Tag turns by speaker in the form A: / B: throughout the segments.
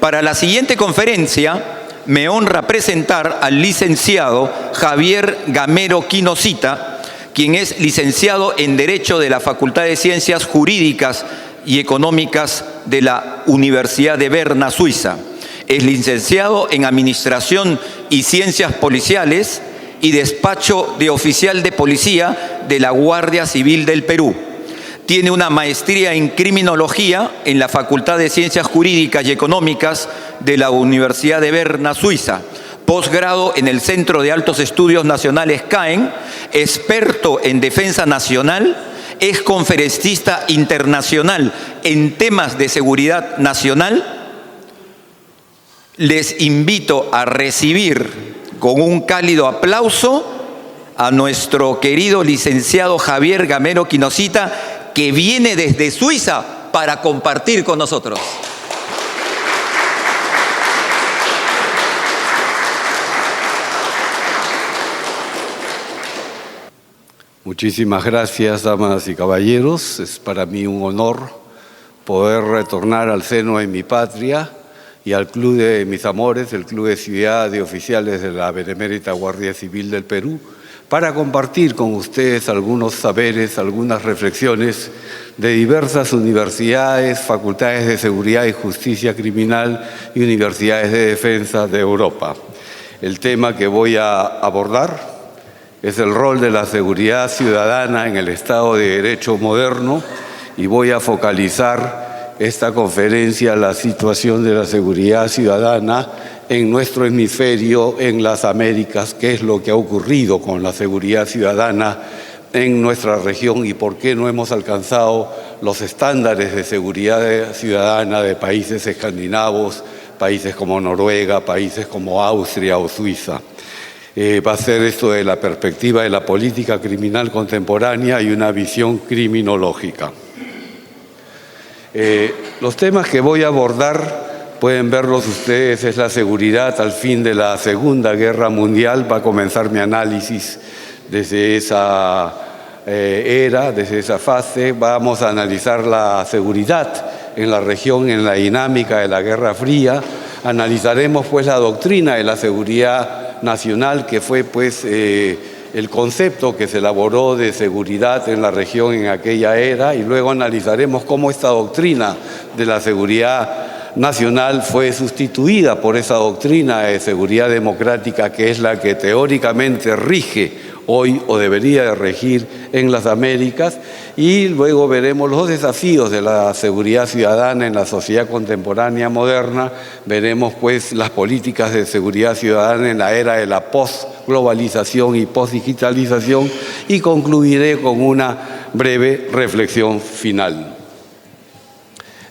A: Para la siguiente conferencia, me honra presentar al licenciado Javier Gamero Quinocita, quien es licenciado en Derecho de la Facultad de Ciencias Jurídicas y Económicas de la Universidad de Berna, Suiza. Es licenciado en Administración y Ciencias Policiales y despacho de oficial de policía de la Guardia Civil del Perú. Tiene una maestría en Criminología en la Facultad de Ciencias Jurídicas y Económicas de la Universidad de Berna, Suiza. Posgrado en el Centro de Altos Estudios Nacionales CAEN, experto en defensa nacional, es conferencista internacional en temas de seguridad nacional. Les invito a recibir con un cálido aplauso a nuestro querido licenciado Javier Gamero Quinocita, que viene desde Suiza para compartir con nosotros.
B: Muchísimas gracias, damas y caballeros. Es para mí un honor poder retornar al seno de mi patria y al club de mis amores, el Club de Ciudad de Oficiales de la Benemérita Guardia Civil del Perú, para compartir con ustedes algunos saberes, algunas reflexiones de diversas universidades, facultades de seguridad y justicia criminal y universidades de defensa de Europa. El tema que voy a abordar es el rol de la seguridad ciudadana en el Estado de Derecho moderno y voy a focalizar esta conferencia en la situación de la seguridad ciudadana en nuestro hemisferio, en las Américas, qué es lo que ha ocurrido con la seguridad ciudadana en nuestra región y por qué no hemos alcanzado los estándares de seguridad ciudadana de países escandinavos, países como Noruega, países como Austria o Suiza. Va a ser esto de la perspectiva de la política criminal contemporánea y una visión criminológica. Los temas que voy a abordar, pueden verlos ustedes, es la seguridad al fin de la Segunda Guerra Mundial. Va a comenzar mi análisis desde esa era, desde esa fase. Vamos a analizar la seguridad en la región, en la dinámica de la Guerra Fría. Analizaremos pues la doctrina de la seguridad nacional, que fue pues el concepto que se elaboró de seguridad en la región en aquella era, y luego analizaremos cómo esta doctrina de la seguridad nacional fue sustituida por esa doctrina de seguridad democrática, que es la que teóricamente rige hoy o debería de regir en las Américas, y luego veremos los desafíos de la seguridad ciudadana en la sociedad contemporánea moderna. Veremos pues las políticas de seguridad ciudadana en la era de la postglobalización y postdigitalización, y concluiré con una breve reflexión final.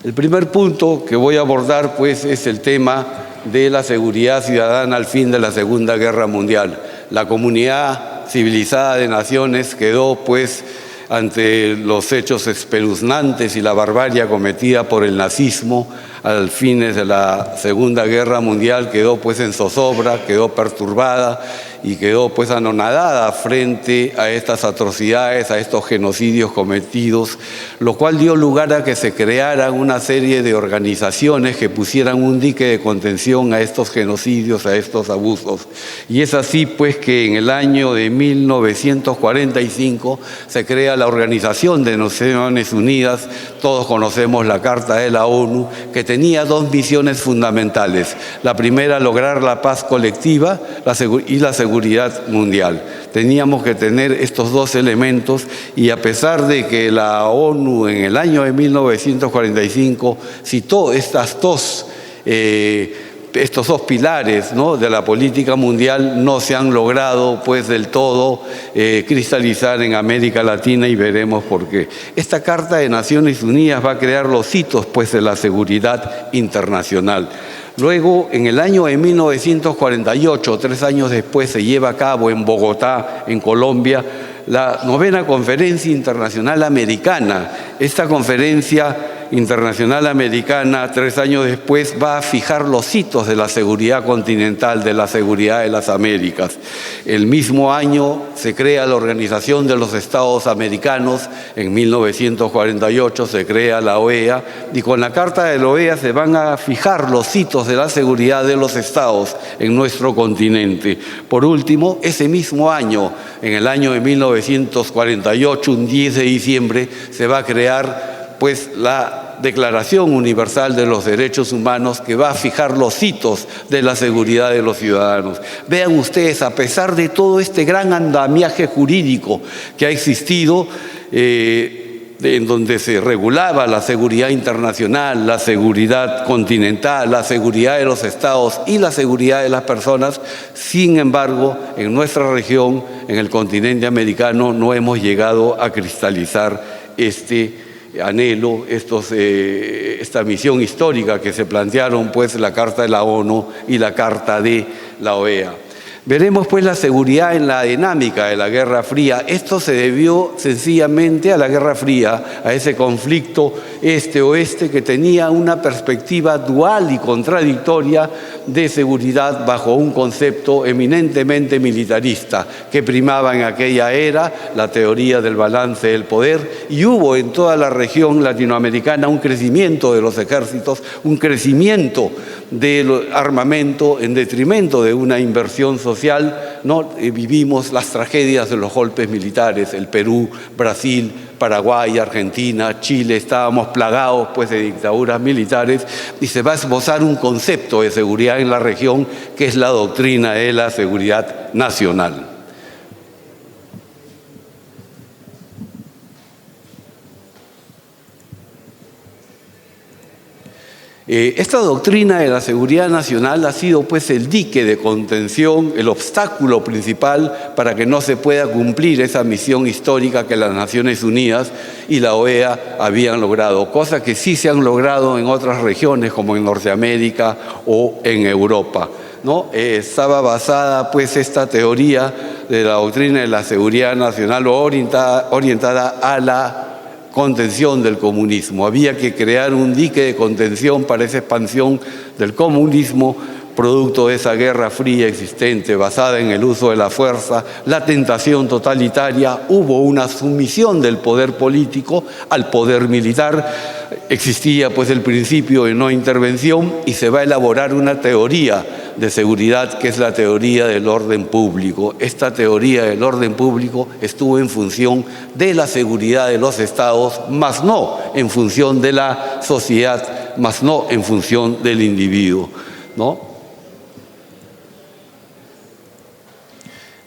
B: El primer punto que voy a abordar pues es el tema de la seguridad ciudadana al fin de la Segunda Guerra Mundial. La comunidad civilizada de naciones quedó pues ante los hechos espeluznantes y la barbarie cometida por el nazismo al fines de la Segunda Guerra Mundial, quedó pues en zozobra, quedó perturbada y quedó pues anonadada frente a estas atrocidades, a estos genocidios cometidos, lo cual dio lugar a que se crearan una serie de organizaciones que pusieran un dique de contención a estos genocidios, a estos abusos. Y es así pues que en el año de 1945 se crea la Organización de Naciones Unidas. Todos conocemos la Carta de la ONU, que tenía dos misiones fundamentales. La primera, lograr la paz colectiva y la seguridad mundial. Teníamos que tener estos dos elementos, y a pesar de que la ONU en el año de 1945 citó estos dos pilares, ¿no?, de la política mundial, no se han logrado pues del todo cristalizar en América Latina, y veremos por qué. Esta Carta de Naciones Unidas va a crear los hitos pues de la seguridad internacional. Luego, en el año de 1948, 3 años después, se lleva a cabo en Bogotá, en Colombia, la 9ª Conferencia Internacional Americana. Esta conferencia Internacional Americana, 3 años después, va a fijar los hitos de la seguridad continental, de la seguridad de las Américas. El mismo año se crea la Organización de los Estados Americanos, en 1948 se crea la OEA, y con la Carta de la OEA se van a fijar los hitos de la seguridad de los estados en nuestro continente. Por último, ese mismo año, en el año de 1948, un 10 de diciembre, se va a crear pues la Declaración Universal de los Derechos Humanos, que va a fijar los hitos de la seguridad de los ciudadanos. Vean ustedes, a pesar de todo este gran andamiaje jurídico que ha existido, en donde se regulaba la seguridad internacional, la seguridad continental, la seguridad de los estados y la seguridad de las personas, sin embargo, en nuestra región, en el continente americano, no hemos llegado a cristalizar este anhelo, esta misión histórica que se plantearon pues la Carta de la ONU y la Carta de la OEA. Veremos pues la seguridad en la dinámica de la Guerra Fría. Esto se debió sencillamente a la Guerra Fría, a ese conflicto este-oeste que tenía una perspectiva dual y contradictoria de seguridad bajo un concepto eminentemente militarista que primaba en aquella era la teoría del balance del poder, y hubo en toda la región latinoamericana un crecimiento de los ejércitos, un crecimiento del armamento en detrimento de una inversión social, ¿no? Vivimos las tragedias de los golpes militares, el Perú, Brasil, Paraguay, Argentina, Chile, estábamos plagados pues de dictaduras militares, y se va a esbozar un concepto de seguridad en la región que es la doctrina de la seguridad nacional. Esta doctrina de la seguridad nacional ha sido pues el dique de contención, el obstáculo principal para que no se pueda cumplir esa misión histórica que las Naciones Unidas y la OEA habían logrado, cosas que sí se han logrado en otras regiones como en Norteamérica o en Europa, ¿no? Estaba basada pues esta teoría de la doctrina de la seguridad nacional orientada a la contención del comunismo. Había que crear un dique de contención para esa expansión del comunismo, producto de esa guerra fría existente basada en el uso de la fuerza, la tentación totalitaria. Hubo una sumisión del poder político al poder militar. Existía pues el principio de no intervención, y se va a elaborar una teoría de seguridad que es la teoría del orden público. Esta teoría del orden público estuvo en función de la seguridad de los estados, más no en función de la sociedad, más no en función del individuo, ¿no?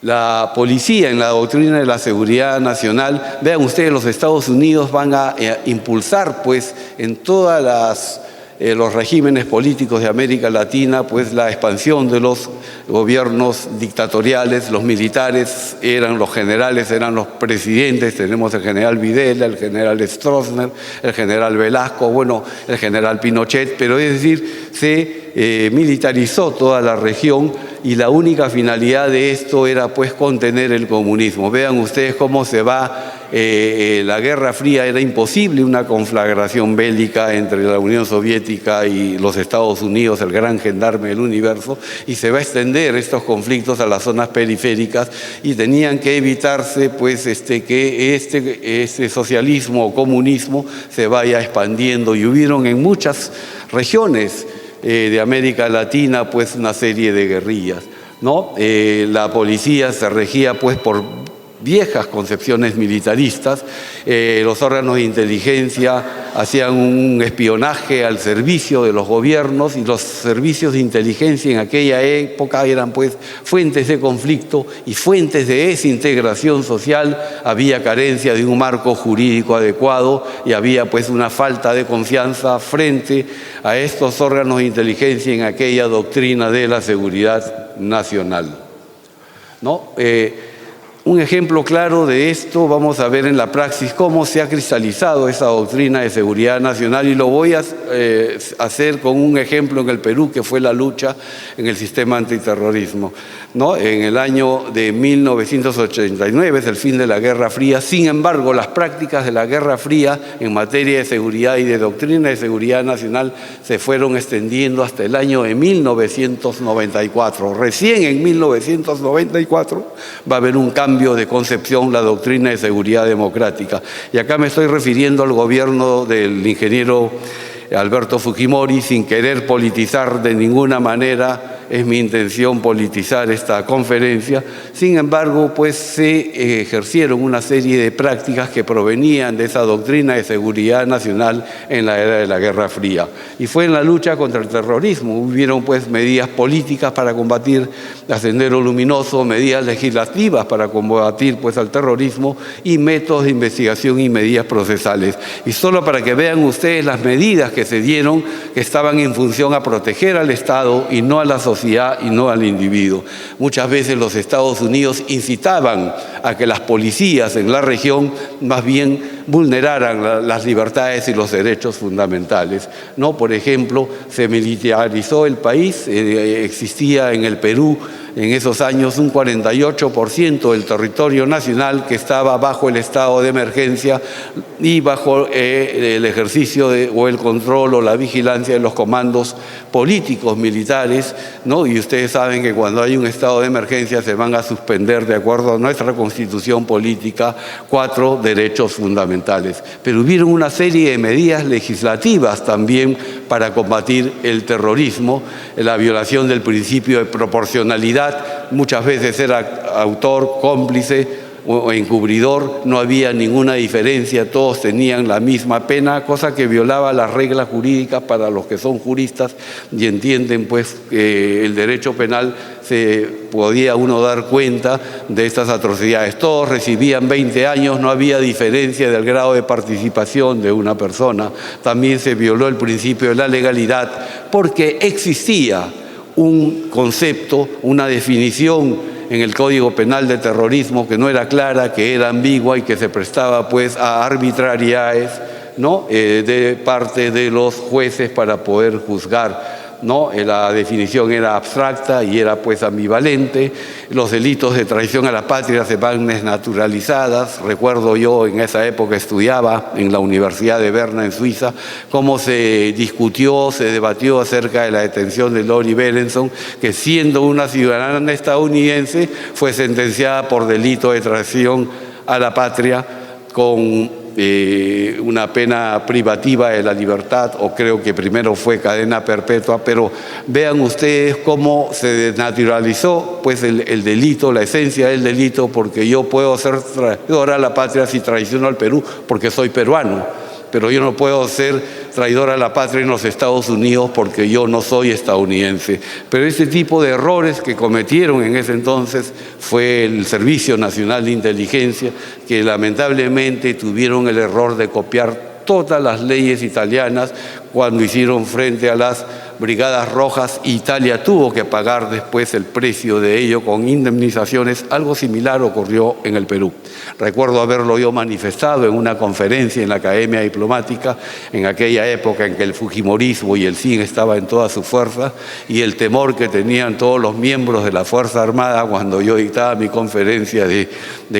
B: La policía en la doctrina de la seguridad nacional, vean ustedes, los Estados Unidos van a impulsar pues en todas los regímenes políticos de América Latina pues la expansión de los gobiernos dictatoriales. Los militares eran los generales, eran los presidentes. Tenemos el general Videla, el general Stroessner, el general Velasco, bueno, el general Pinochet, pero es decir, se militarizó toda la región, y la única finalidad de esto era pues contener el comunismo. Vean ustedes cómo se va la Guerra Fría. Era imposible una conflagración bélica entre la Unión Soviética y los Estados Unidos, el gran gendarme del universo, y se va a extender estos conflictos a las zonas periféricas, y tenían que evitarse pues que este socialismo o comunismo se vaya expandiendo, y hubieron en muchas regiones de América Latina pues una serie de guerrillas, ¿no? La policía se regía pues por viejas concepciones militaristas. Los órganos de inteligencia hacían un espionaje al servicio de los gobiernos, y los servicios de inteligencia en aquella época eran pues fuentes de conflicto y fuentes de desintegración social. Había carencia de un marco jurídico adecuado, y había pues una falta de confianza frente a estos órganos de inteligencia en aquella doctrina de la seguridad nacional, ¿no? Un ejemplo claro de esto vamos a ver en la praxis cómo se ha cristalizado esa doctrina de seguridad nacional, y lo voy a hacer con un ejemplo en el Perú, que fue la lucha en el sistema antiterrorismo, ¿no? En el año de 1989 es el fin de la Guerra Fría. Sin embargo, las prácticas de la Guerra Fría en materia de seguridad y de doctrina de seguridad nacional se fueron extendiendo hasta el año de 1994. Recién en 1994 va a haber un cambio de concepción, la doctrina de seguridad democrática. Y acá me estoy refiriendo al gobierno del ingeniero Alberto Fujimori, sin querer politizar de ninguna manera. Es mi intención politizar esta conferencia. Sin embargo, pues se ejercieron una serie de prácticas que provenían de esa doctrina de seguridad nacional en la era de la Guerra Fría. Y fue en la lucha contra el terrorismo. Hubieron pues medidas políticas para combatir a Sendero Luminoso, medidas legislativas para combatir pues al terrorismo, y métodos de investigación y medidas procesales. Y solo para que vean ustedes las medidas que se dieron, que estaban en función a proteger al Estado y no a la sociedad y no al individuo. Muchas veces los Estados Unidos incitaban a que las policías en la región más bien vulneraran las libertades y los derechos fundamentales, ¿no? Por ejemplo, se militarizó el país, existía en el Perú en esos años un 48% del territorio nacional que estaba bajo el estado de emergencia y bajo el ejercicio o el control o la vigilancia de los comandos políticos militares, ¿no? Y ustedes saben que cuando hay un estado de emergencia se van a suspender, de acuerdo a nuestra constitución política, 4 derechos fundamentales. Pero hubieron una serie de medidas legislativas también para combatir el terrorismo, la violación del principio de proporcionalidad. Muchas veces era autor, cómplice o encubridor, no había ninguna diferencia, todos tenían la misma pena, cosa que violaba las reglas jurídicas para los que son juristas y entienden pues que el derecho penal. Se podía uno dar cuenta de estas atrocidades. Todos recibían 20 años, no había diferencia del grado de participación de una persona. También se violó el principio de la legalidad porque existía un concepto, una definición en el Código Penal de terrorismo que no era clara, que era ambigua y que se prestaba pues a arbitrariedades, ¿no? De parte de los jueces para poder juzgar, ¿no? La definición era abstracta y era pues ambivalente. Los delitos de traición a la patria se van desnaturalizadas. Recuerdo yo en esa época estudiaba en la Universidad de Berna en Suiza cómo se discutió, se debatió acerca de la detención de Lori Berenson, que siendo una ciudadana estadounidense fue sentenciada por delito de traición a la patria con una pena privativa de la libertad, o creo que primero fue cadena perpetua. Pero vean ustedes cómo se desnaturalizó pues el delito, la esencia del delito, porque yo puedo ser traidor a la patria si traiciono al Perú porque soy peruano, pero yo no puedo ser traidor a la patria en los Estados Unidos porque yo no soy estadounidense. Pero este tipo de errores que cometieron en ese entonces fue el Servicio Nacional de Inteligencia, que lamentablemente tuvieron el error de copiar todas las leyes italianas cuando hicieron frente a las Brigadas Rojas. Italia tuvo que pagar después el precio de ello con indemnizaciones. Algo similar ocurrió en el Perú. Recuerdo haberlo yo manifestado en una conferencia en la Academia Diplomática en aquella época en que el fujimorismo y el CIN estaba en toda su fuerza, y el temor que tenían todos los miembros de la Fuerza Armada cuando yo dictaba mi conferencia de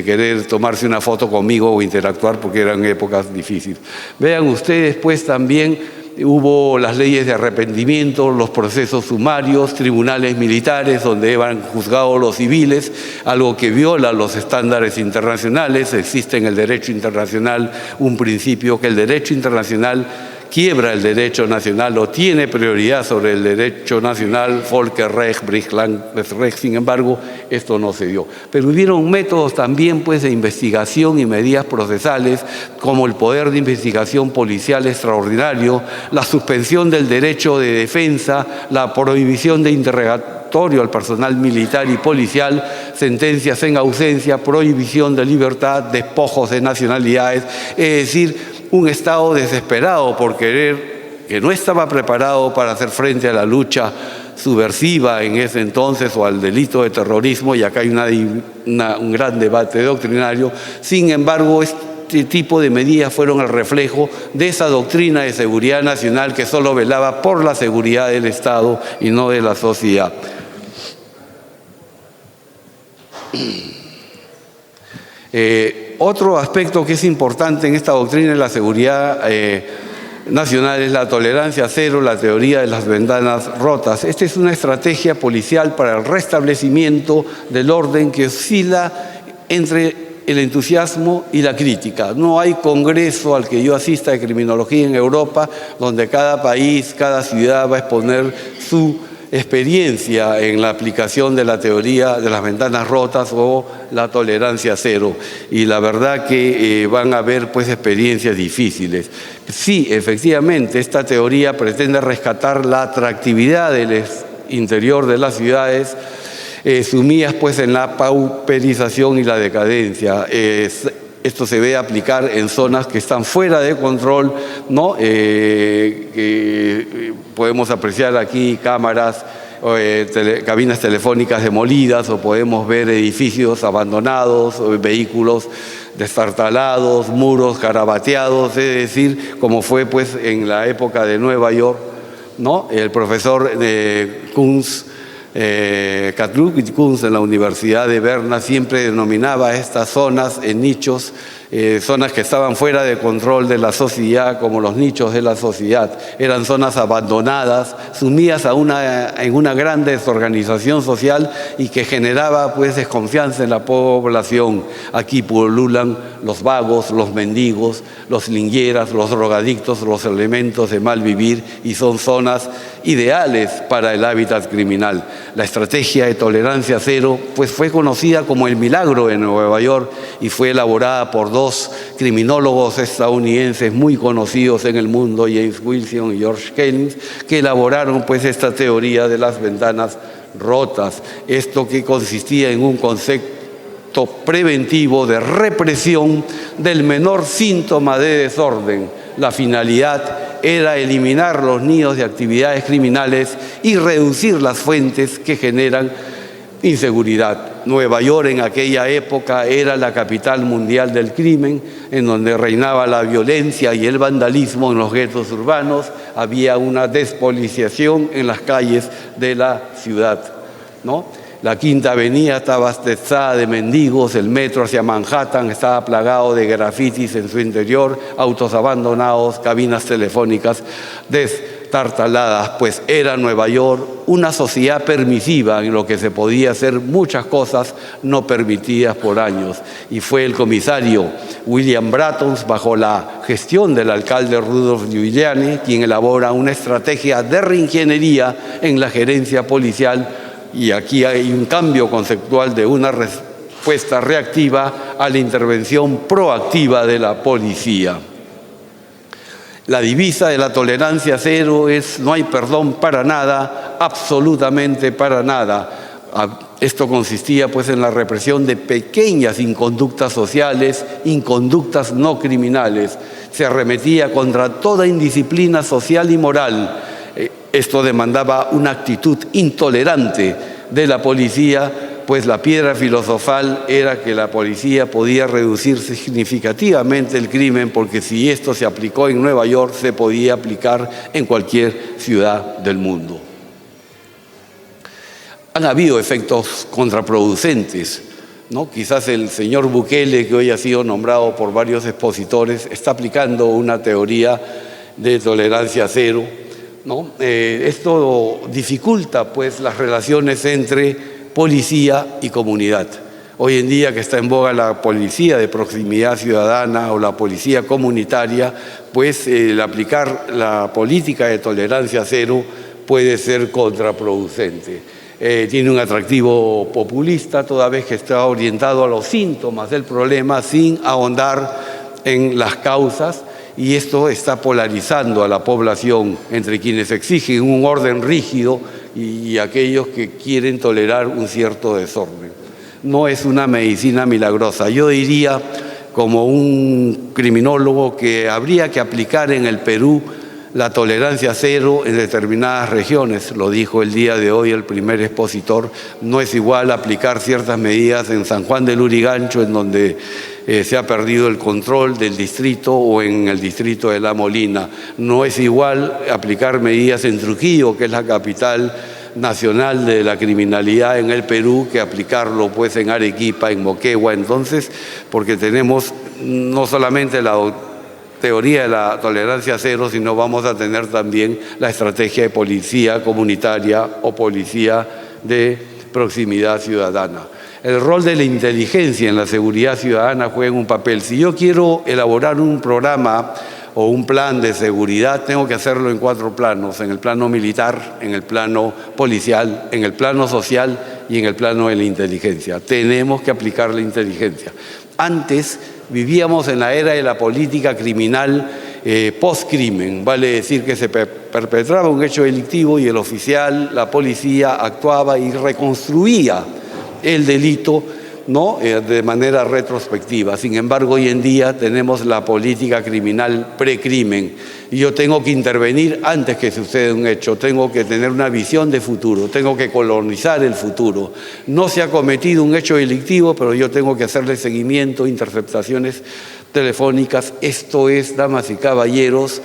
B: querer tomarse una foto conmigo o interactuar, porque eran épocas difíciles. Vean ustedes pues también hubo las leyes de arrepentimiento, los procesos sumarios, tribunales militares donde eran juzgados los civiles, algo que viola los estándares internacionales. Existe en el derecho internacional un principio que el derecho internacional quiebra el derecho nacional o tiene prioridad sobre el derecho nacional, Völkerrecht, Brichtlandrecht. Sin embargo, esto no se dio. Pero hubieron métodos también pues de investigación y medidas procesales, como el poder de investigación policial extraordinario, la suspensión del derecho de defensa, la prohibición de interrogatorio al personal militar y policial, sentencias en ausencia, prohibición de libertad, despojos de nacionalidades. Es decir, un Estado desesperado por querer, que no estaba preparado para hacer frente a la lucha subversiva en ese entonces o al delito de terrorismo, y acá hay un gran debate doctrinario. Sin embargo, este tipo de medidas fueron el reflejo de esa doctrina de seguridad nacional que solo velaba por la seguridad del Estado y no de la sociedad. Otro aspecto que es importante en esta doctrina de la seguridad nacional es la tolerancia cero, la teoría de las ventanas rotas. Esta es una estrategia policial para el restablecimiento del orden que oscila entre el entusiasmo y la crítica. No hay congreso al que yo asista de criminología en Europa donde cada país, cada ciudad va a exponer su experiencia en la aplicación de la teoría de las ventanas rotas o la tolerancia cero. Y la verdad que van a haber pues experiencias difíciles. Sí, efectivamente, esta teoría pretende rescatar la atractividad del interior de las ciudades, sumidas pues en la pauperización y la decadencia. Esto se ve aplicar en zonas que están fuera de control, ¿no? Podemos apreciar aquí cámaras, cabinas telefónicas demolidas, o podemos ver edificios abandonados, vehículos destartalados, muros garabateados, es decir, como fue pues en la época de Nueva York, ¿no? El profesor Kunz, Katluk Kunz en la Universidad de Berna siempre denominaba a estas zonas en nichos, zonas que estaban fuera de control de la sociedad, como los nichos de la sociedad. Eran zonas abandonadas, sumidas en una gran desorganización social y que generaba pues desconfianza en la población. Aquí pululan los vagos, los mendigos, los lingueras, los drogadictos, los elementos de mal vivir, y son zonas ideales para el hábitat criminal. La estrategia de tolerancia cero pues fue conocida como el milagro en Nueva York y fue elaborada por dos criminólogos estadounidenses muy conocidos en el mundo, James Wilson y George Kenneth, que elaboraron pues esta teoría de las ventanas rotas. Esto que consistía en un concepto preventivo de represión del menor síntoma de desorden. La finalidad era eliminar los nidos de actividades criminales y reducir las fuentes que generan inseguridad. Nueva York en aquella época era la capital mundial del crimen, en donde reinaba la violencia y el vandalismo en los guetos urbanos. Había una despoliciación en las calles de la ciudad, ¿no? La Quinta Avenida estaba atestada de mendigos, el metro hacia Manhattan estaba plagado de grafitis en su interior, autos abandonados, cabinas telefónicas destartaladas, pues era Nueva York una sociedad permisiva en lo que se podía hacer muchas cosas no permitidas por años. Y fue el comisario William Bratton, bajo la gestión del alcalde Rudolph Giuliani, quien elabora una estrategia de reingeniería en la gerencia policial. Y aquí hay un cambio conceptual de una respuesta reactiva a la intervención proactiva de la policía. La divisa de la tolerancia cero es: no hay perdón para nada, absolutamente para nada. Esto consistía pues en la represión de pequeñas inconductas sociales, inconductas no criminales. Se arremetía contra toda indisciplina social y moral. Esto demandaba una actitud intolerante de la policía, pues la piedra filosofal era que la policía podía reducir significativamente el crimen, porque si esto se aplicó en Nueva York, se podía aplicar en cualquier ciudad del mundo. Han habido efectos contraproducentes, ¿no? Quizás el señor Bukele, que hoy ha sido nombrado por varios expositores, está aplicando una teoría de tolerancia cero, ¿no? Esto dificulta pues las relaciones entre policía y comunidad. Hoy en día, que está en boga la policía de proximidad ciudadana o la policía comunitaria, pues el aplicar la política de tolerancia cero puede ser contraproducente. Tiene un atractivo populista, toda vez que está orientado a los síntomas del problema sin ahondar en las causas. Y esto está polarizando a la población entre quienes exigen un orden rígido y aquellos que quieren tolerar un cierto desorden. No es una medicina milagrosa. Yo diría, como un criminólogo, que habría que aplicar en el Perú la tolerancia cero en determinadas regiones, lo dijo el día de hoy el primer expositor. No es igual aplicar ciertas medidas en San Juan del Lurigancho, en donde se ha perdido el control del distrito, o en el distrito de La Molina. No es igual aplicar medidas en Trujillo, que es la capital nacional de la criminalidad en el Perú, que aplicarlo pues en Arequipa, en Moquegua. Entonces, porque tenemos no solamente la teoría de la tolerancia cero, sino vamos a tener también la estrategia de policía comunitaria o policía de proximidad ciudadana. El rol de la inteligencia en la seguridad ciudadana juega un papel. Si yo quiero elaborar un programa o un plan de seguridad, tengo que hacerlo en 4 planos: en el plano militar, en el plano policial, en el plano social y en el plano de la inteligencia. Tenemos que aplicar la inteligencia. Antes vivíamos en la era de la política criminal post-crimen, vale decir que se perpetraba un hecho delictivo y el oficial, la policía, actuaba y reconstruía el delito, ¿no?, de manera retrospectiva. Sin embargo, hoy en día tenemos la política criminal precrimen y yo tengo que intervenir antes que suceda un hecho, tengo que tener una visión de futuro, tengo que colonizar el futuro. No se ha cometido un hecho delictivo, pero yo tengo que hacerle seguimiento, interceptaciones telefónicas. Esto es, damas y caballeros,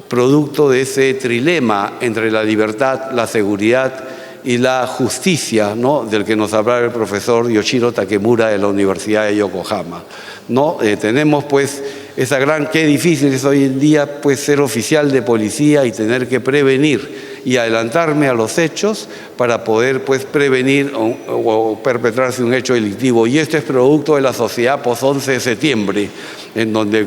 B: producto de ese trilema entre la libertad, la seguridad y la justicia, ¿no?, del que nos hablaba el profesor Yoshiro Takemura de la Universidad de Yokohama, ¿no? Tenemos pues esa gran, qué difícil es hoy en día pues ser oficial de policía y tener que prevenir y adelantarme a los hechos para poder pues prevenir o perpetrarse un hecho delictivo. Y esto es producto de la sociedad post-11 de septiembre, en donde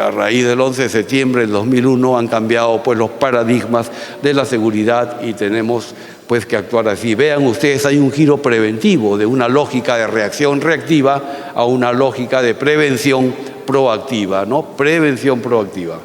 B: a raíz del 11 de septiembre del 2001 han cambiado pues los paradigmas de la seguridad y tenemos pues que actuar así. Vean ustedes, hay un giro preventivo de una lógica de reacción reactiva a una lógica de prevención proactiva, ¿no? Prevención proactiva.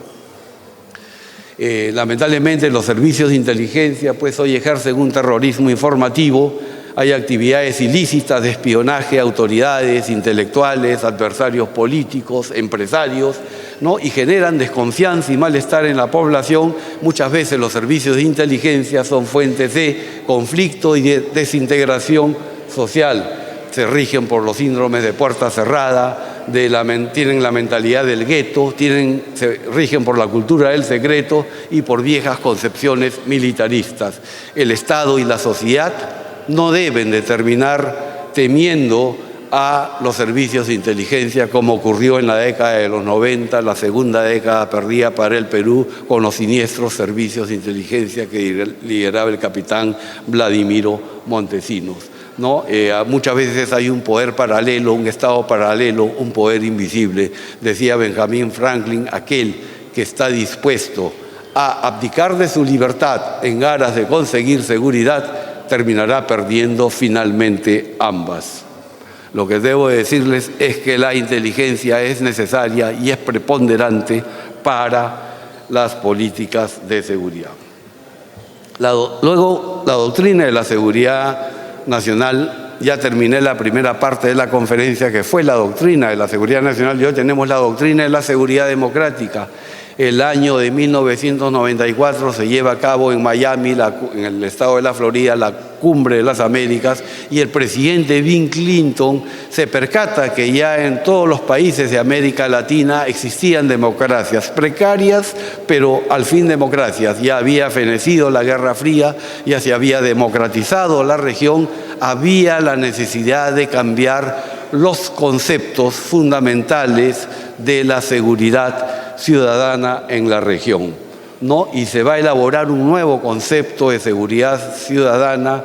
B: Lamentablemente los servicios de inteligencia pues hoy ejercen un terrorismo informativo. Hay actividades ilícitas de espionaje a autoridades, intelectuales, adversarios políticos, empresarios, ¿no?, y generan desconfianza y malestar en la población. Muchas veces los servicios de inteligencia son fuentes de conflicto y de desintegración social. Se rigen por los síndromes de puerta cerrada, tienen la mentalidad del gueto, se rigen por la cultura del secreto y por viejas concepciones militaristas. El Estado y la sociedad no deben de terminar temiendo a los servicios de inteligencia, como ocurrió en la década de los 90, la segunda década perdida para el Perú, con los siniestros servicios de inteligencia que lideraba el capitán Vladimiro Montesinos, ¿no? Muchas veces hay un poder paralelo, un Estado paralelo, un poder invisible. Decía Benjamin Franklin, aquel que está dispuesto a abdicar de su libertad en aras de conseguir seguridad, terminará perdiendo finalmente ambas. Lo que debo decirles es que la inteligencia es necesaria y es preponderante para las políticas de seguridad. Luego, la doctrina de la seguridad nacional, ya terminé la primera parte de la conferencia, que fue la doctrina de la seguridad nacional, y hoy tenemos la doctrina de la seguridad democrática. El año de 1994 se lleva a cabo en Miami, en el estado de la Florida, la Cumbre de las Américas, y el presidente Bill Clinton se percata que ya en todos los países de América Latina existían democracias precarias, pero al fin democracias. Ya había fenecido la Guerra Fría, ya se había democratizado la región, había la necesidad de cambiar los conceptos fundamentales de la seguridad ciudadana en la región, ¿no? Y se va a elaborar un nuevo concepto de seguridad ciudadana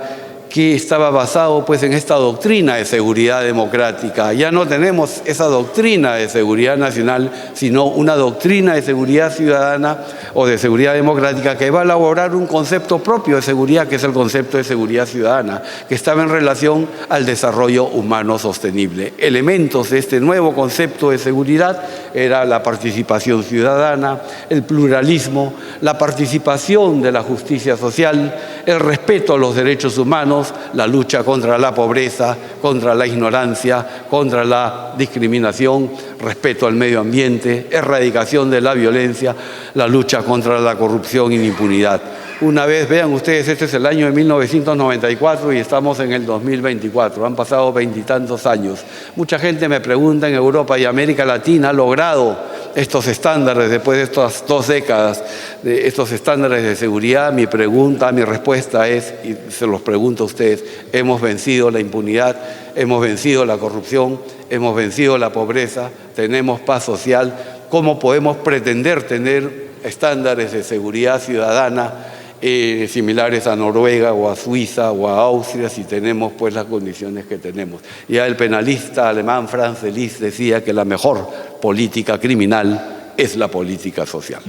B: que estaba basado pues en esta doctrina de seguridad democrática. Ya no tenemos esa doctrina de seguridad nacional, sino una doctrina de seguridad ciudadana o de seguridad democrática que va a elaborar un concepto propio de seguridad, que es el concepto de seguridad ciudadana, que estaba en relación al desarrollo humano sostenible. Elementos de este nuevo concepto de seguridad era la participación ciudadana, el pluralismo, la participación de la justicia social, el respeto a los derechos humanos, humanos, la lucha contra la pobreza, contra la ignorancia, contra la discriminación, respeto al medio ambiente, erradicación de la violencia, la lucha contra la corrupción y la impunidad. Una vez, vean ustedes, este es el año de 1994 y estamos en el 2024. Han pasado 20 y tantos años. Mucha gente me pregunta en Europa y América Latina, ¿ha logrado estos estándares después de estas 2 décadas, de estos estándares de seguridad? Mi respuesta es, y se los pregunto a ustedes, hemos vencido la impunidad, hemos vencido la corrupción, hemos vencido la pobreza, tenemos paz social. ¿Cómo podemos pretender tener estándares de seguridad ciudadana similares a Noruega o a Suiza o a Austria si tenemos pues las condiciones que tenemos? Ya el penalista alemán Franz Liszt decía que la mejor política criminal es la política social.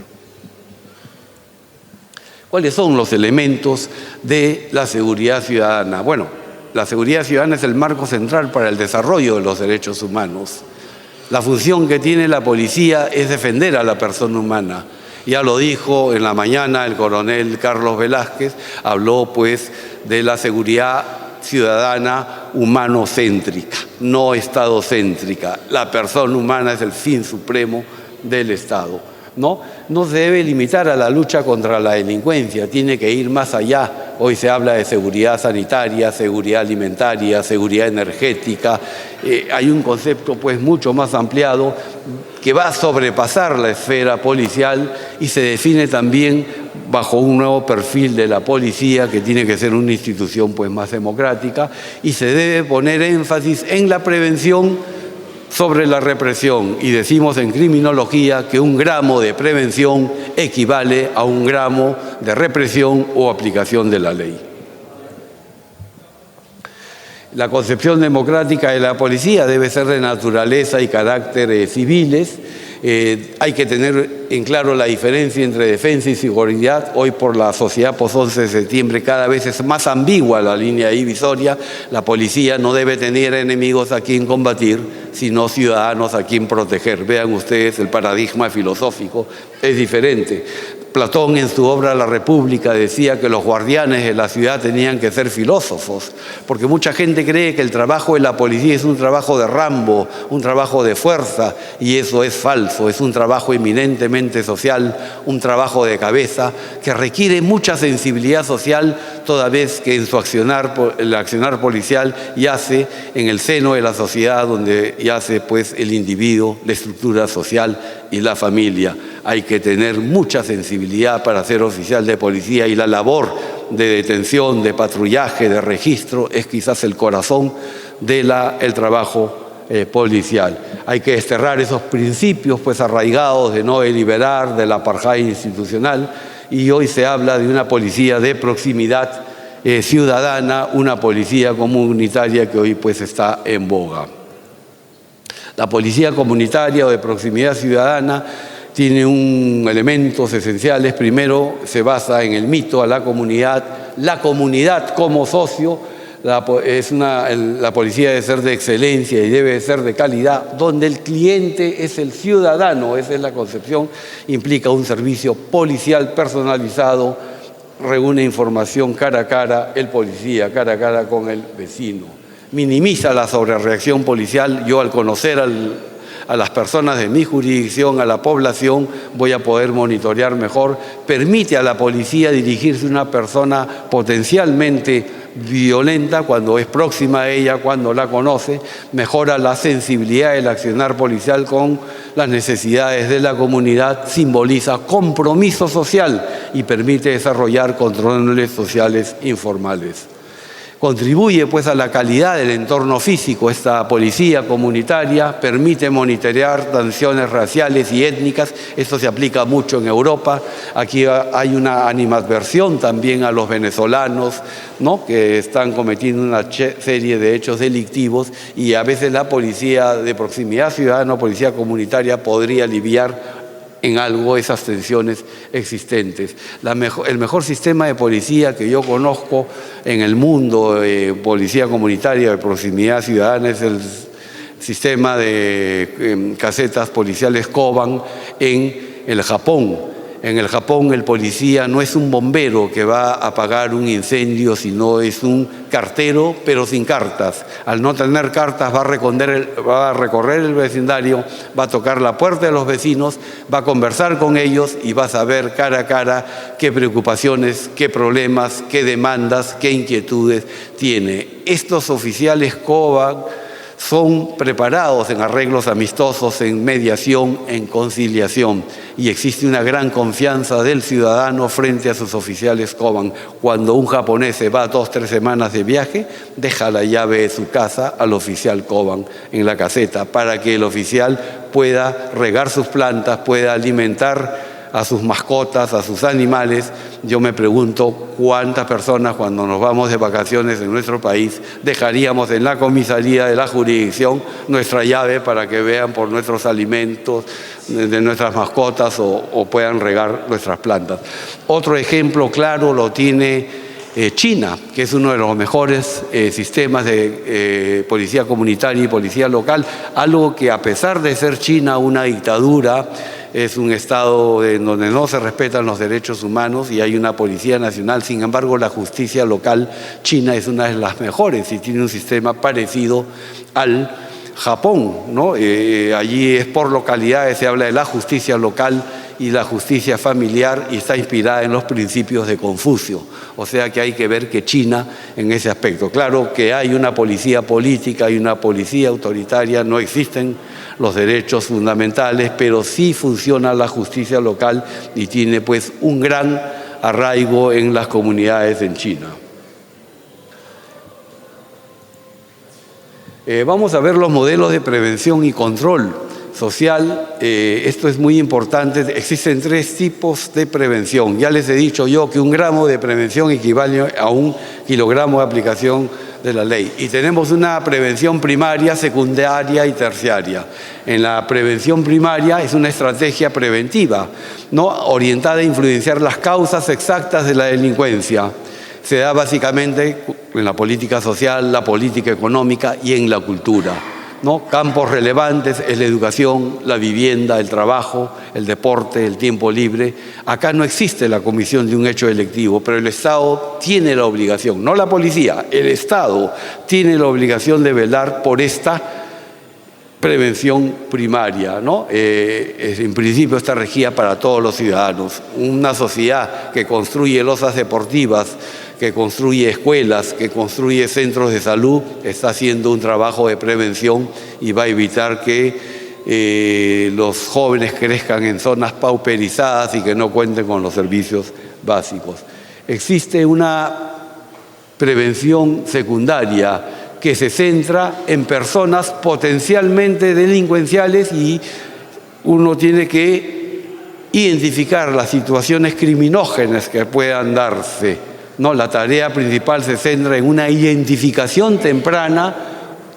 B: ¿Cuáles son los elementos de la seguridad ciudadana? Bueno, la seguridad ciudadana es el marco central para el desarrollo de los derechos humanos. La función que tiene la policía es defender a la persona humana. Ya lo dijo en la mañana el coronel Carlos Velázquez, habló pues de la seguridad ciudadana humanocéntrica, no estadocéntrica. La persona humana es el fin supremo del Estado. No se debe limitar a la lucha contra la delincuencia, tiene que ir más allá. Hoy se habla de seguridad sanitaria, seguridad alimentaria, seguridad energética. Hay un concepto pues mucho más ampliado que va a sobrepasar la esfera policial y se define también bajo un nuevo perfil de la policía que tiene que ser una institución pues más democrática, y se debe poner énfasis en la prevención sobre la represión, y decimos en criminología que 1 gramo de prevención equivale a 1 gramo de represión o aplicación de la ley. La concepción democrática de la policía debe ser de naturaleza y carácter civiles. Hay que tener en claro la diferencia entre defensa y seguridad. Hoy, por la sociedad post-11 de septiembre, cada vez es más ambigua la línea divisoria. La policía no debe tener enemigos a quien combatir, sino ciudadanos a quien proteger. Vean ustedes, el paradigma filosófico es diferente. Platón, en su obra La República, decía que los guardianes de la ciudad tenían que ser filósofos, porque mucha gente cree que el trabajo de la policía es un trabajo de Rambo, un trabajo de fuerza, y eso es falso. Es un trabajo eminentemente social, un trabajo de cabeza que requiere mucha sensibilidad social, toda vez que en su el accionar policial yace en el seno de la sociedad, donde yace pues el individuo, la estructura social y la familia. Hay que tener mucha sensibilidad para ser oficial de policía, y la labor de detención, de patrullaje, de registro es quizás el corazón del trabajo policial. Hay que desterrar esos principios pues arraigados de no deliberar, del apartheid institucional, y hoy se habla de una policía de proximidad ciudadana, una policía comunitaria que hoy pues está en boga. La policía comunitaria o de proximidad ciudadana tiene elementos esenciales. Primero, se basa en el mito a la comunidad como socio. La policía debe ser de excelencia y debe ser de calidad, donde el cliente es el ciudadano. Esa es la concepción. Implica un servicio policial personalizado, reúne información cara a cara, el policía cara a cara con el vecino. Minimiza la sobrereacción policial. Yo, al conocer a las personas de mi jurisdicción, a la población, voy a poder monitorear mejor. Permite a la policía dirigirse a una persona potencialmente violenta cuando es próxima a ella, cuando la conoce. Mejora la sensibilidad del accionar policial con las necesidades de la comunidad, simboliza compromiso social y permite desarrollar controles sociales informales. Contribuye pues a la calidad del entorno físico. Esta policía comunitaria permite monitorear tensiones raciales y étnicas. Esto se aplica mucho en Europa. Aquí hay una animadversión también a los venezolanos, ¿no?, que están cometiendo una serie de hechos delictivos, y a veces la policía de proximidad ciudadana o policía comunitaria podría aliviar en algo esas tensiones existentes. El mejor sistema de policía que yo conozco en el mundo, policía comunitaria de proximidad ciudadana, es el sistema de casetas policiales Koban en el Japón. En el Japón el policía no es un bombero que va a apagar un incendio, sino es un cartero, pero sin cartas. Al no tener cartas va a recorrer el vecindario, va a tocar la puerta de los vecinos, va a conversar con ellos y va a saber cara a cara qué preocupaciones, qué problemas, qué demandas, qué inquietudes tiene. Estos oficiales COBAN son preparados en arreglos amistosos, en mediación, en conciliación, y existe una gran confianza del ciudadano frente a sus oficiales COBAN. Cuando un japonés se va 2 o 3 semanas de viaje, deja la llave de su casa al oficial COBAN en la caseta para que el oficial pueda regar sus plantas, pueda alimentar a sus mascotas, a sus animales. Yo me pregunto cuántas personas cuando nos vamos de vacaciones en nuestro país dejaríamos en la comisaría de la jurisdicción nuestra llave para que vean por nuestros alimentos, de nuestras mascotas o puedan regar nuestras plantas. Otro ejemplo claro lo tiene China, que es uno de los mejores sistemas de policía comunitaria y policía local, algo que a pesar de ser China una dictadura, es un estado en donde no se respetan los derechos humanos y hay una policía nacional. Sin embargo, la justicia local china es una de las mejores y tiene un sistema parecido al Japón, ¿no? Allí es por localidades, se habla de la justicia local y la justicia familiar y está inspirada en los principios de Confucio. O sea que hay que ver que China en ese aspecto. Claro que hay una policía política, hay una policía autoritaria, no existen los derechos fundamentales, pero sí funciona la justicia local y tiene pues un gran arraigo en las comunidades en China. Vamos a ver los modelos de prevención y control social. Esto es muy importante. Existen 3 tipos de prevención. Ya les he dicho yo que 1 gramo de prevención equivale a 1 kilogramo de aplicación de la ley. Y tenemos una prevención primaria, secundaria y terciaria. En la prevención primaria es una estrategia preventiva, ¿no?, orientada a influenciar las causas exactas de la delincuencia. Se da básicamente en la política social, la política económica y en la cultura, ¿no? Campos relevantes es la educación, la vivienda, el trabajo, el deporte, el tiempo libre. Acá no existe la comisión de un hecho delictivo, pero el Estado tiene la obligación, no la policía, el Estado tiene la obligación de velar por esta prevención primaria, ¿no? En principio está regida para todos los ciudadanos. Una sociedad que construye losas deportivas, que construye escuelas, que construye centros de salud, está haciendo un trabajo de prevención y va a evitar que los jóvenes crezcan en zonas pauperizadas y que no cuenten con los servicios básicos. Existe una prevención secundaria que se centra en personas potencialmente delincuenciales y uno tiene que identificar las situaciones criminógenas que puedan darse. No, la tarea principal se centra en una identificación temprana,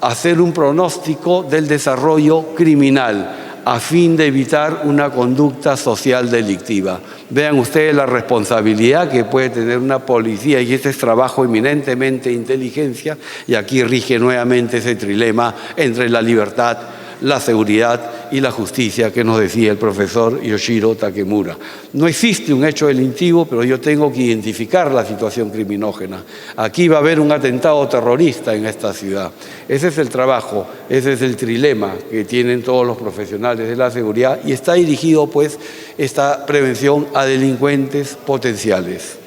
B: hacer un pronóstico del desarrollo criminal a fin de evitar una conducta social delictiva. Vean ustedes la responsabilidad que puede tener una policía, y este es trabajo eminentemente de inteligencia, y aquí rige nuevamente ese trilema entre la libertad, la seguridad y la justicia que nos decía el profesor Yoshiro Takemura. No existe un hecho delictivo, pero yo tengo que identificar la situación criminógena. Aquí va a haber un atentado terrorista en esta ciudad. Ese es el trabajo, ese es el trilema que tienen todos los profesionales de la seguridad y está dirigido pues esta prevención a delincuentes potenciales.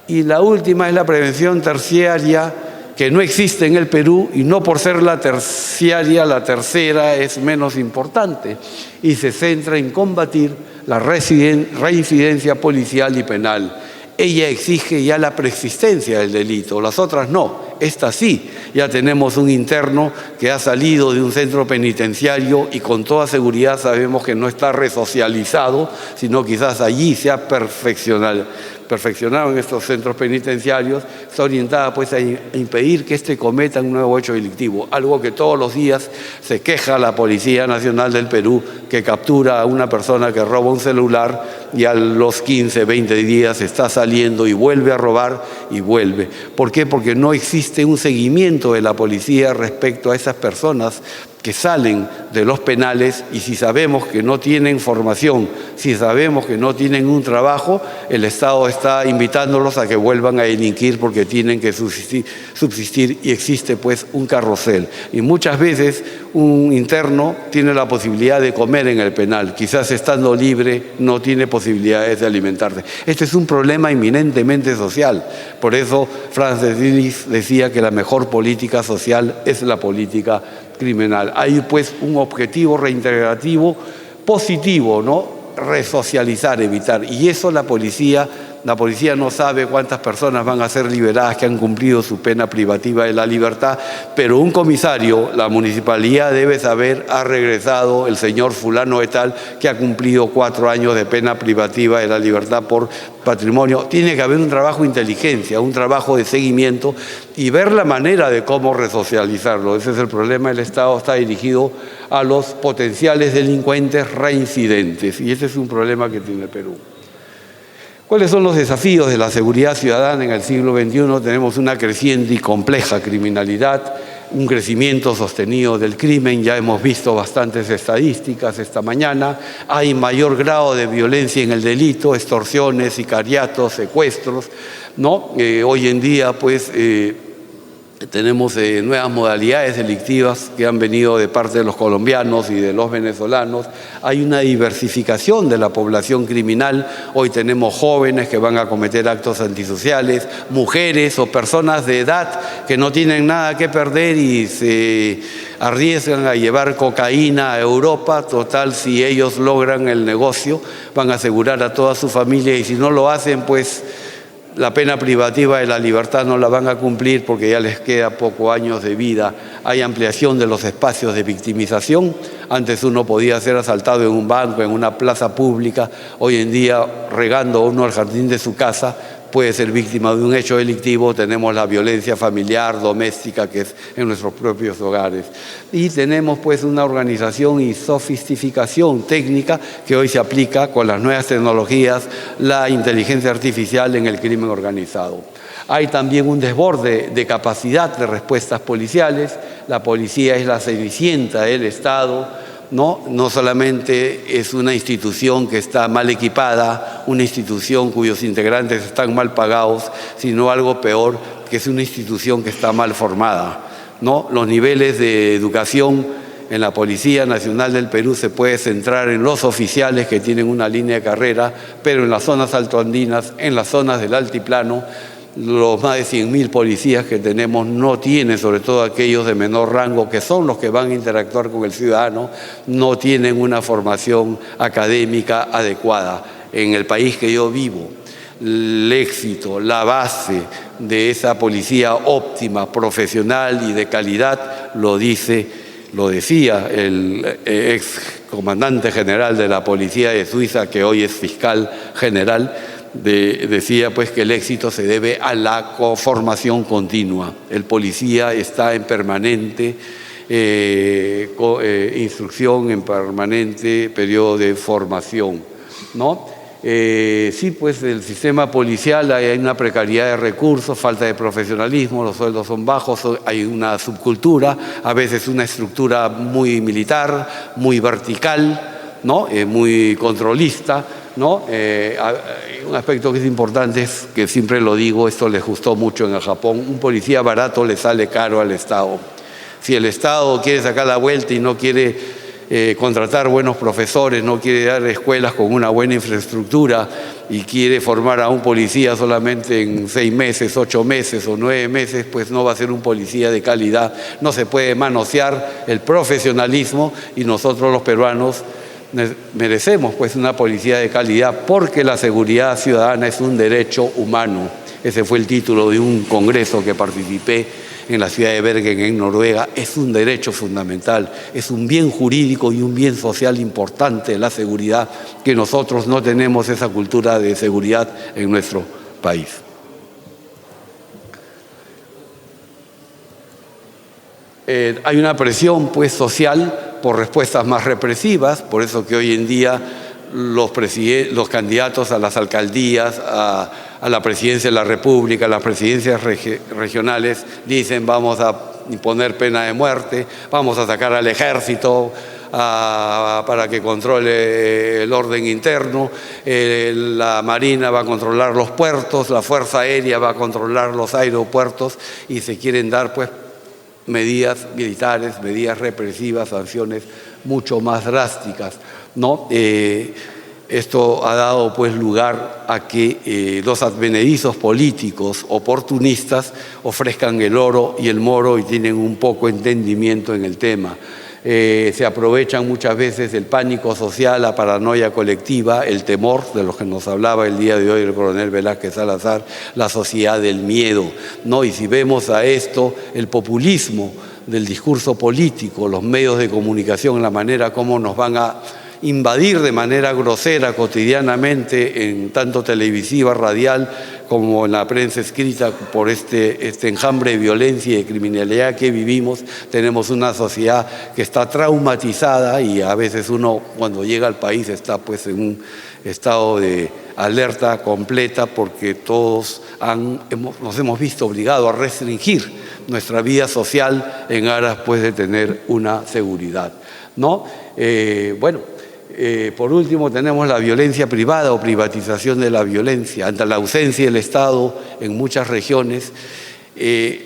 B: Y la última es la prevención terciaria, que no existe en el Perú, y no por ser la terciaria, la tercera es menos importante, y se centra en combatir la reincidencia policial y penal. Ella exige ya la preexistencia del delito, las otras no. Esta sí, ya tenemos un interno que ha salido de un centro penitenciario y con toda seguridad sabemos que no está resocializado, sino quizás allí se ha perfeccionado en estos centros penitenciarios, está orientada pues a impedir que éste cometa un nuevo hecho delictivo, algo que todos los días se queja la Policía Nacional del Perú, que captura a una persona que roba un celular y a los 15, 20 días está saliendo y vuelve a robar y vuelve. ¿Por qué? Porque no existe un seguimiento de la policía respecto a esas personas que salen de los penales, y si sabemos que no tienen formación, si sabemos que no tienen un trabajo, el Estado está invitándolos a que vuelvan a delinquir porque tienen que subsistir, y existe pues un carrusel. Y muchas veces un interno tiene la posibilidad de comer en el penal, quizás estando libre no tiene posibilidades de alimentarse. Este es un problema eminentemente social. Por eso Frances Dillard decía que la mejor política social es la política criminal. Hay pues un objetivo reintegrativo positivo, ¿no? Resocializar, evitar. Y eso la policía no sabe cuántas personas van a ser liberadas que han cumplido su pena privativa de la libertad, pero un comisario, la municipalidad debe saber, ha regresado el señor fulano de tal que ha cumplido 4 años de pena privativa de la libertad por patrimonio. Tiene que haber un trabajo de inteligencia, un trabajo de seguimiento y ver la manera de cómo resocializarlo. Ese es el problema. El Estado está dirigido a los potenciales delincuentes reincidentes, y ese es un problema que tiene el Perú. ¿Cuáles son los desafíos de la seguridad ciudadana en el siglo XXI? Tenemos una creciente y compleja criminalidad, un crecimiento sostenido del crimen. Ya hemos visto bastantes estadísticas esta mañana. Hay mayor grado de violencia en el delito, extorsiones, sicariatos, secuestros, ¿no? Hoy en día, pues, tenemos nuevas modalidades delictivas que han venido de parte de los colombianos y de los venezolanos. Hay una diversificación de la población criminal. Hoy tenemos jóvenes que van a cometer actos antisociales, mujeres o personas de edad que no tienen nada que perder y se arriesgan a llevar cocaína a Europa. Total, si ellos logran el negocio, van a asegurar a toda su familia, y si no lo hacen, pues la pena privativa de la libertad no la van a cumplir porque ya les queda pocos años de vida. Hay ampliación de los espacios de victimización. Antes uno podía ser asaltado en un banco, en una plaza pública. Hoy en día, regando uno al jardín de su casa, puede ser víctima de un hecho delictivo. Tenemos la violencia familiar, doméstica, que es en nuestros propios hogares. Y tenemos pues una organización y sofisticación técnica que hoy se aplica con las nuevas tecnologías, la inteligencia artificial en el crimen organizado. Hay también un desborde de capacidad de respuestas policiales. La policía es la cenicienta del Estado. No solamente es una institución que está mal equipada, una institución cuyos integrantes están mal pagados, sino algo peor, que es una institución que está mal formada, ¿no? Los niveles de educación en la Policía Nacional del Perú se puede centrar en los oficiales que tienen una línea de carrera, pero en las zonas altoandinas, en las zonas del altiplano, los más de 100.000 policías que tenemos no tienen, sobre todo aquellos de menor rango, que son los que van a interactuar con el ciudadano, no tienen una formación académica adecuada. En el país que yo vivo, el éxito, la base de esa policía óptima, profesional y de calidad, lo decía el ex comandante general de la policía de Suiza, que hoy es fiscal general. Decía pues que el éxito se debe a la formación continua. El policía está en permanente instrucción, en permanente periodo de formación, ¿no? Sí, pues el sistema policial hay una precariedad de recursos, falta de profesionalismo, los sueldos son bajos, hay una subcultura, a veces una estructura muy militar, muy vertical, ¿no? Muy controlista, ¿no? Un aspecto que es importante es que siempre lo digo, esto les gustó mucho en el Japón: un policía barato le sale caro al Estado. Si el Estado quiere sacar la vuelta y no quiere contratar buenos profesores, no quiere dar escuelas con una buena infraestructura y quiere formar a un policía solamente en 6 meses, 8 meses o 9 meses, pues no va a ser un policía de calidad. No se puede manosear el profesionalismo, y nosotros los peruanos merecemos pues una policía de calidad, porque la seguridad ciudadana es un derecho humano. Ese fue el título de un congreso que participé en la ciudad de Bergen, en Noruega. Es un derecho fundamental, es un bien jurídico y un bien social importante, la seguridad, que nosotros no tenemos esa cultura de seguridad en nuestro país. Hay una presión pues social por respuestas más represivas, por eso que hoy en día los candidatos a las alcaldías, a la presidencia de la República, a las presidencias regionales, dicen: vamos a imponer pena de muerte, vamos a sacar al ejército para que controle el orden interno, la Marina va a controlar los puertos, la Fuerza Aérea va a controlar los aeropuertos y se quieren dar pues medidas militares, medidas represivas, sanciones mucho más drásticas, ¿no? Esto ha dado pues lugar a que los advenedizos políticos oportunistas ofrezcan el oro y el moro y tienen un poco entendimiento en el tema. Se aprovechan muchas veces el pánico social, la paranoia colectiva, el temor de los que nos hablaba el día de hoy el coronel Velázquez Salazar, la sociedad del miedo, ¿no? Y si vemos a esto, el populismo del discurso político, los medios de comunicación, la manera como nos van a invadir de manera grosera cotidianamente en tanto televisiva, radial, como en la prensa escrita por este enjambre de violencia y de criminalidad que vivimos. Tenemos una sociedad que está traumatizada y a veces uno cuando llega al país está pues en un estado de alerta completa porque todos nos hemos visto obligados a restringir nuestra vida social en aras pues de tener una seguridad, ¿no? Por último, tenemos la violencia privada o privatización de la violencia. Ante la ausencia del Estado en muchas regiones,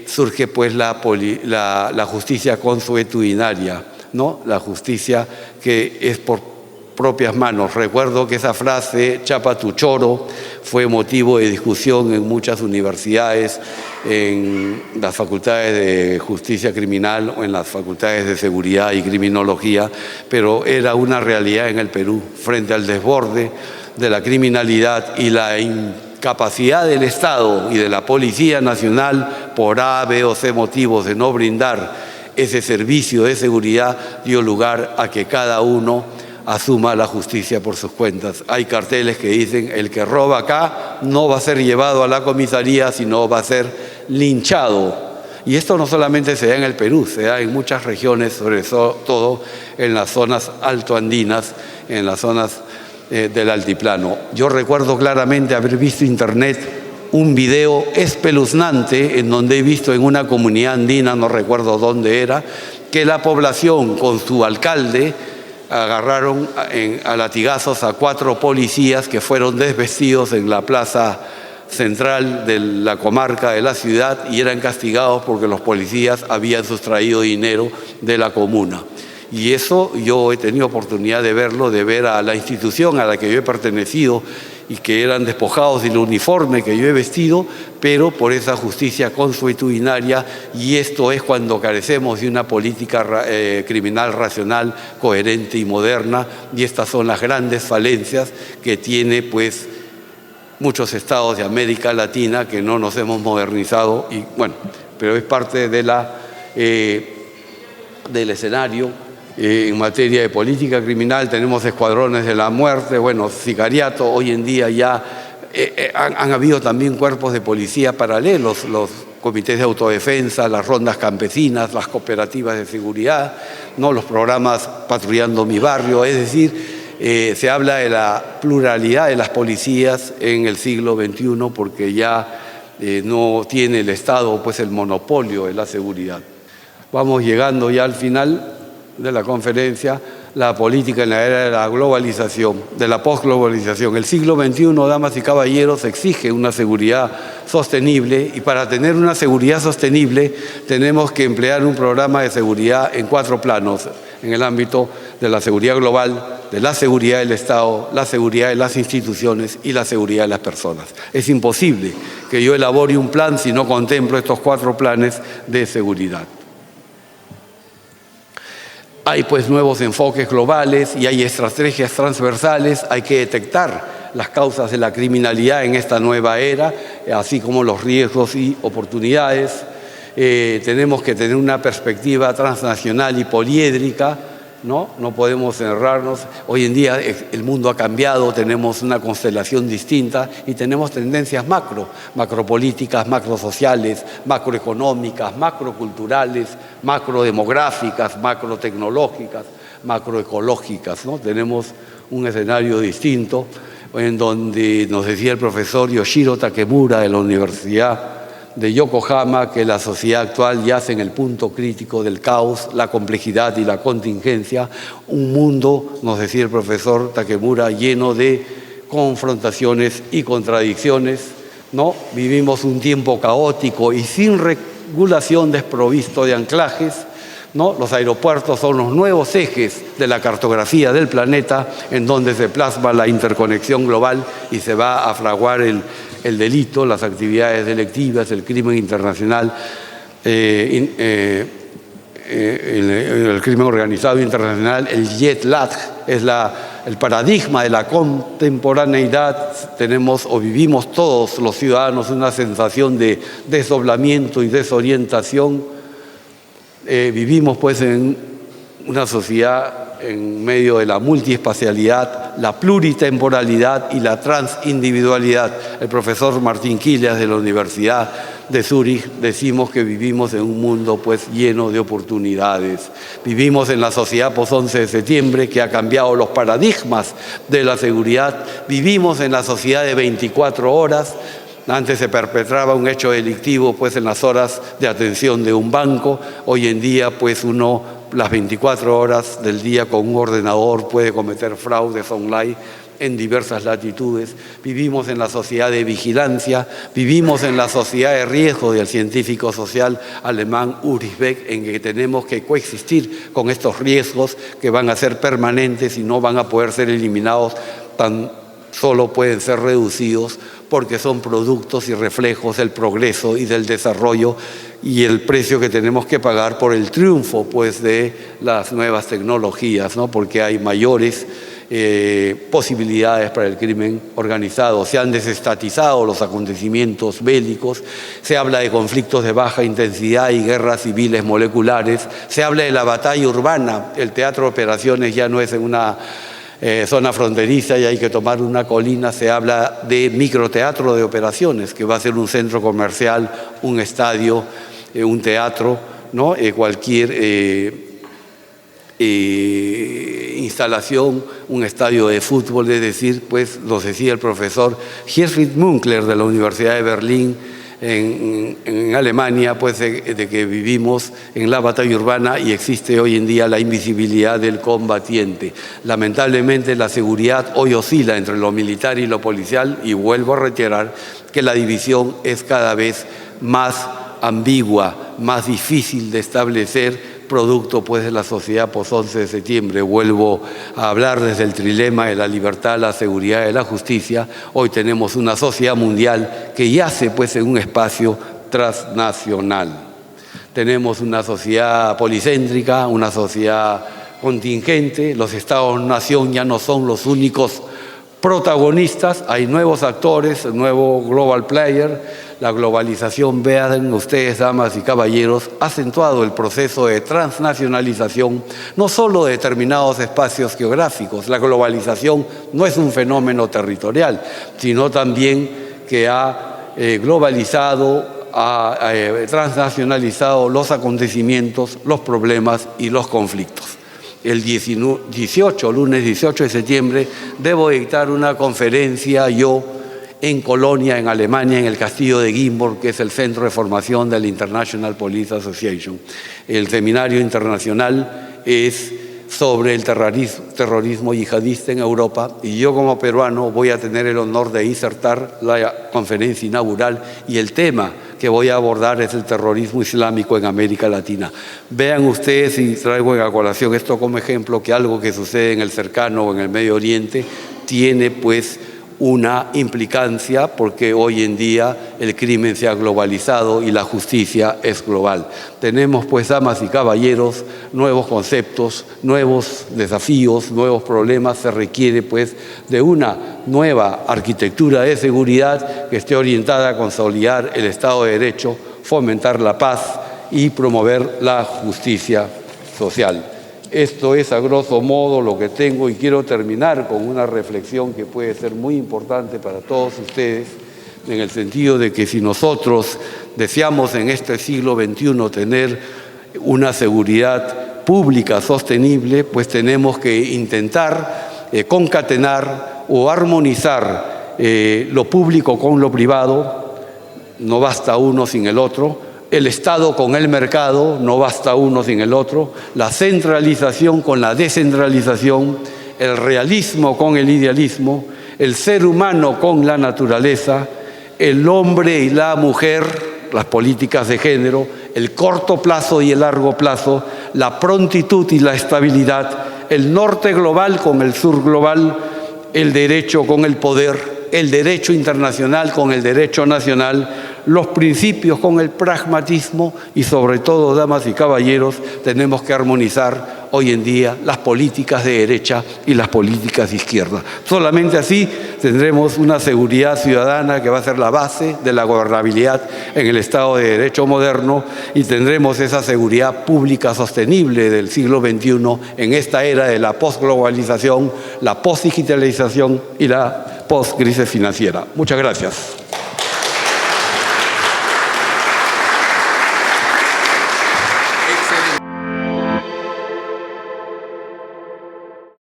B: surge pues la justicia consuetudinaria, ¿no? La justicia que es por propias manos. Recuerdo que esa frase, chapa tu choro, fue motivo de discusión en muchas universidades, en las facultades de justicia criminal o en las facultades de seguridad y criminología, pero era una realidad en el Perú frente al desborde de la criminalidad y la incapacidad del Estado y de la Policía Nacional por A, B o C motivos de no brindar ese servicio de seguridad dio lugar a que cada uno asuma la justicia por sus cuentas. Hay carteles que dicen el que roba acá no va a ser llevado a la comisaría, sino va a ser linchado. Y esto no solamente se da en el Perú, se da en muchas regiones, sobre todo en las zonas altoandinas, en las zonas del altiplano. Yo recuerdo claramente haber visto en internet un video espeluznante en donde he visto en una comunidad andina, no recuerdo dónde era, que la población con su alcalde agarraron a latigazos a 4 policías que fueron desvestidos en la plaza central de la comarca de la ciudad y eran castigados porque los policías habían sustraído dinero de la comuna. Y eso yo he tenido oportunidad de verlo, de ver a la institución a la que yo he pertenecido y que eran despojados del uniforme que yo he vestido, pero por esa justicia consuetudinaria, y esto es cuando carecemos de una política criminal racional, coherente y moderna, y estas son las grandes falencias que tiene pues muchos estados de América Latina que no nos hemos modernizado, y bueno, pero es parte de del escenario. En materia de política criminal tenemos escuadrones de la muerte, bueno, sicariato, hoy en día ya han habido también cuerpos de policía paralelos, los comités de autodefensa, las rondas campesinas, las cooperativas de seguridad, ¿no? Los programas Patrullando mi Barrio, es decir, se habla de la pluralidad de las policías en el siglo XXI porque ya no tiene el Estado pues el monopolio de la seguridad. Vamos llegando ya al final de la conferencia, la política en la era de la globalización, de la posglobalización. El siglo XXI, damas y caballeros, exige una seguridad sostenible y para tener una seguridad sostenible tenemos que emplear un programa de seguridad en 4 planos, en el ámbito de la seguridad global, de la seguridad del Estado, la seguridad de las instituciones y la seguridad de las personas. Es imposible que yo elabore un plan si no contemplo estos 4 planes de seguridad. Hay pues nuevos enfoques globales y hay estrategias transversales, hay que detectar las causas de la criminalidad en esta nueva era, así como los riesgos y oportunidades. Tenemos que tener una perspectiva transnacional y poliédrica, ¿no? No podemos cerrarnos. Hoy en día el mundo ha cambiado, tenemos una constelación distinta y tenemos tendencias macropolíticas, macrosociales, macroeconómicas, macroculturales, macrodemográficas, macrotecnológicas, macroecológicas, ¿no? Tenemos un escenario distinto en donde nos decía el profesor Yoshiro Takemura de la Universidad de Yokohama, que la sociedad actual yace en el punto crítico del caos, la complejidad y la contingencia. Un mundo, nos decía el profesor Takemura, lleno de confrontaciones y contradicciones, ¿no? Vivimos un tiempo caótico y sin regulación, desprovisto de anclajes, ¿no? Los aeropuertos son los nuevos ejes de la cartografía del planeta, en donde se plasma la interconexión global y se va a fraguar el delito, las actividades delictivas, el crimen internacional, el crimen organizado internacional. El jet lag es el paradigma de la contemporaneidad. Tenemos o vivimos todos los ciudadanos una sensación de desdoblamiento y desorientación. Vivimos pues en una sociedad en medio de la multiespacialidad, la pluritemporalidad y la transindividualidad. El profesor Martín Quillas de la Universidad de Zúrich decimos que vivimos en un mundo pues lleno de oportunidades. Vivimos en la sociedad post-11 de septiembre, que ha cambiado los paradigmas de la seguridad. Vivimos en la sociedad de 24 horas. Antes se perpetraba un hecho delictivo pues en las horas de atención de un banco. Hoy en día pues uno las 24 horas del día con un ordenador puede cometer fraudes online en diversas latitudes. Vivimos en la sociedad de vigilancia, vivimos en la sociedad de riesgo del científico social alemán Ulrich Beck, en que tenemos que coexistir con estos riesgos que van a ser permanentes y no van a poder ser eliminados, tan solo pueden ser reducidos, porque son productos y reflejos del progreso y del desarrollo y el precio que tenemos que pagar por el triunfo pues, de las nuevas tecnologías, ¿no? Porque hay mayores posibilidades para el crimen organizado. Se han desestatizado los acontecimientos bélicos, se habla de conflictos de baja intensidad y guerras civiles moleculares, se habla de la batalla urbana. El teatro de operaciones ya no es en una zona fronteriza y hay que tomar una colina. Se habla de microteatro de operaciones, que va a ser un centro comercial, un estadio, un teatro, ¿no? Cualquier instalación, un estadio de fútbol. Es decir, pues nos decía el profesor Herfried Münkler de la Universidad de Berlín en Alemania, pues de que vivimos en la batalla urbana y existe hoy en día la invisibilidad del combatiente. Lamentablemente la seguridad hoy oscila entre lo militar y lo policial, y vuelvo a reiterar que la división es cada vez más ambigua, más difícil de establecer, producto pues de la sociedad post-11 de septiembre. Vuelvo a hablar desde el trilema de la libertad, la seguridad y la justicia. Hoy tenemos una sociedad mundial que yace pues en un espacio transnacional. Tenemos una sociedad policéntrica, una sociedad contingente. Los estados-nación ya no son los únicos protagonistas, hay nuevos actores, nuevo global player. La globalización, vean ustedes, damas y caballeros, ha acentuado el proceso de transnacionalización no solo de determinados espacios geográficos. La globalización no es un fenómeno territorial, sino también que ha globalizado, ha transnacionalizado los acontecimientos, los problemas y los conflictos. El lunes 18 de septiembre, debo dictar una conferencia en Colonia, en Alemania, en el castillo de Gimburg, que es el centro de formación de la International Police Association. El seminario internacional es sobre el terrorismo yihadista en Europa, y yo como peruano voy a tener el honor de disertar la conferencia inaugural, y el tema que voy a abordar es el terrorismo islámico en América Latina. Vean ustedes, y traigo en colación esto como ejemplo, que algo que sucede en el cercano o en el Medio Oriente tiene pues una implicancia, porque hoy en día el crimen se ha globalizado y la justicia es global. Tenemos pues, damas y caballeros, nuevos conceptos, nuevos desafíos, nuevos problemas. Se requiere pues de una nueva arquitectura de seguridad que esté orientada a consolidar el Estado de Derecho, fomentar la paz y promover la justicia social. Esto es a grosso modo lo que tengo, y quiero terminar con una reflexión que puede ser muy importante para todos ustedes, en el sentido de que si nosotros deseamos en este siglo XXI tener una seguridad pública sostenible, pues tenemos que intentar concatenar o armonizar lo público con lo privado, no basta uno sin el otro. El Estado con el mercado, no basta uno sin el otro. La centralización con la descentralización, el realismo con el idealismo, el ser humano con la naturaleza, el hombre y la mujer, las políticas de género, el corto plazo y el largo plazo, la prontitud y la estabilidad, el norte global con el sur global, el derecho con el poder, el derecho internacional con el derecho nacional, los principios con el pragmatismo y sobre todo, damas y caballeros, tenemos que armonizar hoy en día las políticas de derecha y las políticas de izquierda. Solamente así tendremos una seguridad ciudadana que va a ser la base de la gobernabilidad en el Estado de Derecho moderno y tendremos esa seguridad pública sostenible del siglo XXI en esta era de la posglobalización, la posdigitalización y la postcrisis financiera. Muchas gracias.